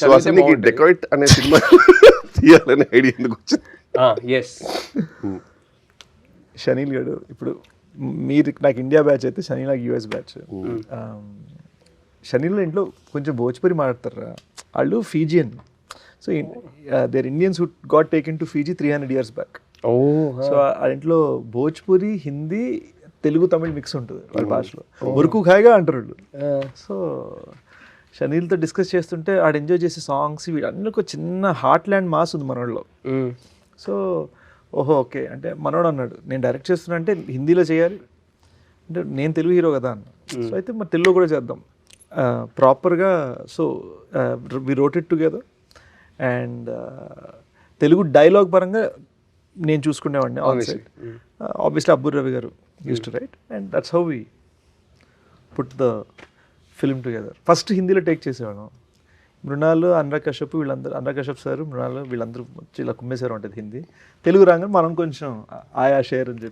So అసలు నీకు dacoit అనే సినిమా తీయాలనే ఐడియా ఎందుకు వచ్చింది? ఎస్ షనీల్ గడు ఇప్పుడు మీరు నాకు ఇండియా బ్యాచ్ అయితే షనీల్ నాకు యూఎస్ బ్యాచ్. షనీల్ ఇంట్లో కొంచెం భోజ్పురి మాట్లాడతారు వాళ్ళు Fijian. So there Indians who got taken to Fiji 300 years back. So ఆ ఇంట్లో భోజ్పురి, హిందీ, తెలుగు, తమిళ్ మిక్స్ ఉంటుంది వాళ్ళ భాషలో. ఉరుకు ఖాయిగా అంటారు వాళ్ళు. సో షనీల్తో డిస్కస్ చేస్తుంటే ఆడు ఎంజాయ్ చేసే సాంగ్స్ వీళ్ళన్నీ ఒక చిన్న హార్ట్ ల్యాండ్ మాస్ ఉంది మనోళ్ళలో. సో ఓహో ఓకే అంటే మనోడు అన్నాడు నేను డైరెక్ట్ చేస్తున్నా అంటే హిందీలో చేయాలి అంటే నేను తెలుగు హీరో కదా అన్న. సో అయితే మరి తెలుగులో కూడా చేద్దాం ప్రాపర్గా. So we wrote it together and Telugu dialogue పరంగా నేను చూసుకునేవాడిని on side. Obviously Abburi Ravi garu used to write and that's how we put the film together. First హిందీలో టేక్ చేసేవాళ్ళం. మృణాలు, అనురాగ్ కశ్యప్ వీళ్ళందరూ, అనురాగ్ కశ్యప్ సార్, మృణాలు వీళ్ళందరూ వచ్చి ఇలా కుమ్మేశారు ఉంటుంది హిందీ. తెలుగు రాగానే మనం కొంచెం ఆయా షేర్ అని చెప్పి